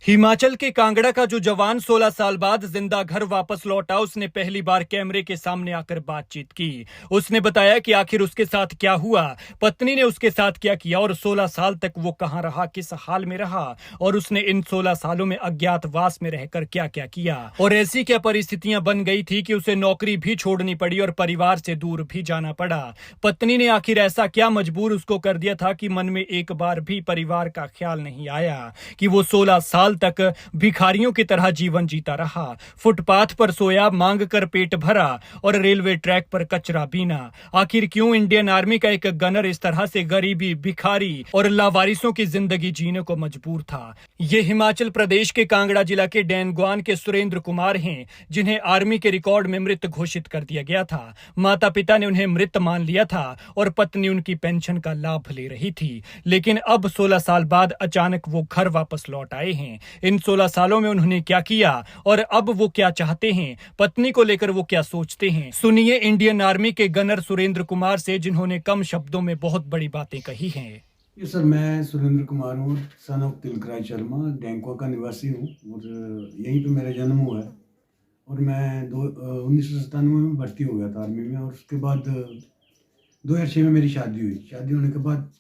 हिमाचल के कांगड़ा का जो जवान 16 साल बाद जिंदा घर वापस लौटा, उसने पहली बार कैमरे के सामने आकर बातचीत की। उसने बताया कि आखिर उसके साथ क्या हुआ, पत्नी ने उसके साथ क्या किया और 16 साल तक वो कहां रहा, किस हाल में रहा और उसने इन 16 सालों में अज्ञातवास में रहकर क्या क्या किया और ऐसी क्या परिस्थितियां बन गई थी कि उसे नौकरी भी छोड़नी पड़ी और परिवार से दूर भी जाना पड़ा। पत्नी ने आखिर ऐसा क्या मजबूर उसको कर दिया था कि मन में एक बार भी परिवार का ख्याल नहीं आया कि वो 16 साल तक भिखारियों की तरह जीवन जीता रहा, फुटपाथ पर सोया, मांग कर पेट भरा और रेलवे ट्रैक पर कचरा बीना। आखिर क्यों इंडियन आर्मी का एक गनर इस तरह से गरीबी, भिखारी और लावारिसों की जिंदगी जीने को मजबूर था। ये हिमाचल प्रदेश के कांगड़ा जिला के डैनग्वान के सुरेंद्र कुमार हैं, जिन्हें आर्मी के रिकॉर्ड में मृत घोषित कर दिया गया था। माता पिता ने उन्हें मृत मान लिया था और पत्नी उनकी पेंशन का लाभ ले रही थी, लेकिन अब 16 साल बाद अचानक वो घर वापस लौट आए हैं। इन 16 सालों में उन्होंने क्या किया और अब वो क्या चाहते हैं, पत्नी को लेकर वो क्या सोचते हैं, सुनिए इंडियन आर्मी के गनर सुरेंद्र कुमार से, जिन्होंने कम शब्दों में बहुत बड़ी बातें कही हैं। ये सर, मैं सुरेंद्र कुमार हूँ, सन ऑफ तिलकराय शर्मा, डैंकुआ का निवासी हूँ और यहीं पे मेरा जन्म हुआ है। और मैं 1997 में भर्ती हो गया था आर्मी में और उसके बाद 2006 में मेरी शादी हुई। शादी होने के बाद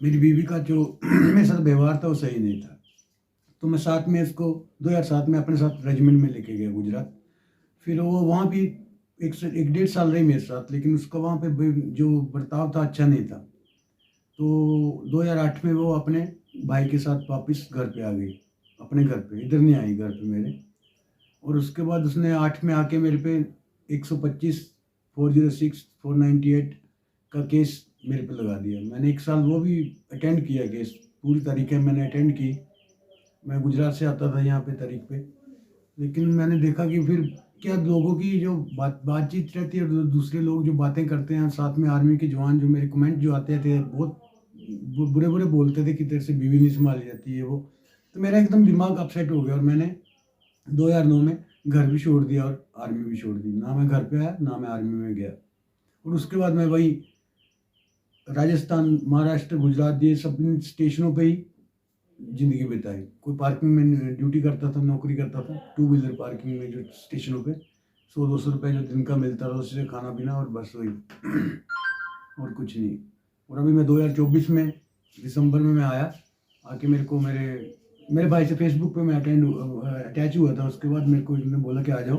मेरी बीवी का जो मेरे साथ व्यवहार था वो सही नहीं था, तो मैं साथ में इसको 2007 में अपने साथ रेजिमेंट में लेके गया गुजरात। फिर वो वहाँ भी एक डेढ़ साल रही मेरे साथ, लेकिन उसका वहाँ पे जो बर्ताव था अच्छा नहीं था। तो 2008 में वो अपने भाई के साथ वापस घर पे आ गई, अपने घर पे, इधर नहीं आई घर पे मेरे। और उसके बाद उसने 8 में आके मेरे पे 125, 406, 498 का केस मेरे पे लगा दिया। मैंने 1 साल वो भी अटेंड किया, केस पूरी तरीके मैंने अटेंड की। मैं गुजरात से आता था यहाँ पे तारीख पे, लेकिन मैंने देखा कि फिर क्या लोगों की जो बातचीत रहती है, दूसरे लोग जो बातें करते हैं साथ में, आर्मी के जवान जो मेरे कमेंट जो आते थे बहुत बुरे बुरे बोलते थे कि तेरे से बीवी नहीं संभाली जाती है वो। तो मेरा एकदम दिमाग अपसेट हो गया और मैंने 2009 में घर भी छोड़ दिया और आर्मी भी छोड़ दी। ना मैं घर पे आया, ना मैं आर्मी में गया। और उसके बाद मैं वही राजस्थान, महाराष्ट्र, गुजरात, ये सब स्टेशनों पे ही ज़िंदगी बिताई। कोई पार्किंग में ड्यूटी करता था, नौकरी करता था, टू व्हीलर पार्किंग में, जो स्टेशनों पे 100-200 रुपये जो दिन का मिलता था उससे खाना पीना और बस वही और कुछ नहीं। और अभी मैं 2024 में दिसंबर में मैं आया, आके मेरे को मेरे भाई से फेसबुक पे मैं अटैच हुआ था। उसके बाद मेरे को इन्होंने बोला कि आ जाओ,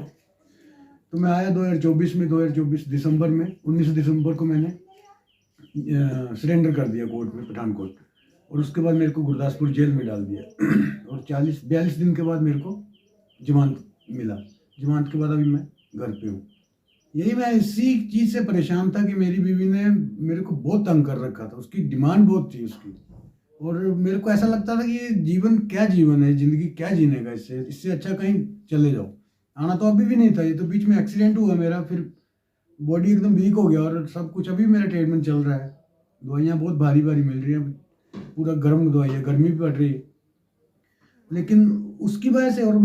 तो मैं आया 2024 में। 2024 दिसंबर में 19 दिसंबर को मैंने सरेंडर कर दिया कोर्ट में, पठानकोट। और उसके बाद मेरे को गुरदासपुर जेल में डाल दिया और 42 दिन के बाद मेरे को जमानत मिला। जमानत के बाद अभी मैं घर पे हूँ। यही मैं इसी चीज़ से परेशान था कि मेरी बीवी ने मेरे को बहुत तंग कर रखा था, उसकी डिमांड बहुत थी उसकी। और मेरे को ऐसा लगता था कि ये जीवन क्या जीवन है, ज़िंदगी क्या जीने का, इससे अच्छा कहीं चले जाओ। आना तो अभी भी नहीं था, ये तो बीच में एक्सीडेंट हुआ मेरा, फिर बॉडी एकदम वीक हो गया और सब कुछ। अभी मेरा ट्रीटमेंट चल रहा है, दवाइयाँ बहुत भारी भारी मिल रही हैं, पूरा गर्म दवाई है, गर्मी भी पड़ रही है। लेकिन उसकी वजह से, और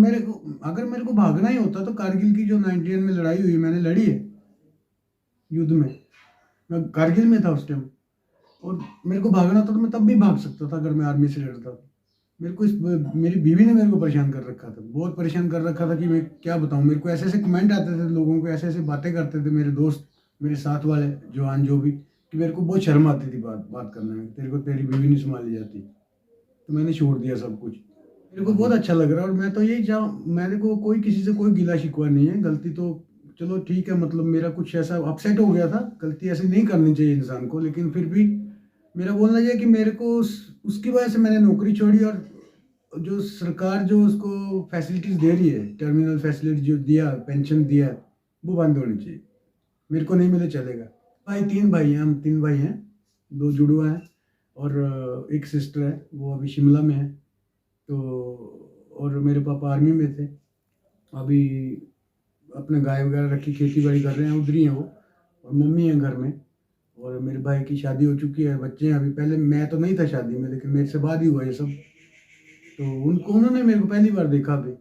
अगर मेरे को भागना ही होता तो कारगिल की जो 91 में लड़ाई हुई, मैंने लड़ी है युद्ध में, मैं कारगिल में था उस टाइम। और मेरे को भागना था तो मैं तब भी भाग सकता था अगर मैं आर्मी से लड़ता। मेरी बीवी ने मेरे को परेशान कर रखा था, बहुत परेशान कर रखा था कि मैं क्या बताऊं। मेरे को ऐसे ऐसे कमेंट आते थे लोगों को, ऐसे ऐसे बातें करते थे मेरे दोस्त, मेरे साथ वाले जवान जो भी, कि मेरे को बहुत शर्म आती थी बात करने में, तेरे को तेरी बीवी नहीं संभाली जाती। तो मैंने छोड़ दिया सब कुछ। मेरे को बहुत अच्छा लग रहा है और मैं तो यही मेरे को कोई किसी से कोई गिला शिकवा नहीं है। गलती तो चलो ठीक है, मतलब मेरा कुछ ऐसा अपसेट हो गया था, गलती ऐसे नहीं करनी चाहिए इंसान को, लेकिन फिर भी मेरा बोलना यह है कि मेरे को उसकी वजह से मैंने नौकरी छोड़ी। और जो सरकार जो उसको फैसिलिटीज़ दे रही है, टर्मिनल फैसिलिटी जो दिया, पेंशन दिया, वो बंद होनी चाहिए। मेरे को नहीं मिले चलेगा। तीन भाई हैं, हम 3 भाई हैं, 2 जुड़वा हैं और एक सिस्टर है, वो अभी शिमला में है। तो और मेरे पापा आर्मी में थे, अभी अपने गाय वगैरह रखी, खेती बाड़ी कर रहे हैं, उधर ही हैं वो। और मम्मी है घर में। और मेरे भाई की शादी हो चुकी है, बच्चे हैं अभी। पहले मैं तो नहीं था शादी में, लेकिन मेरे से बाद ही हुआ ये सब। तो उन्होंने मेरे को पहली बार देखा अभी,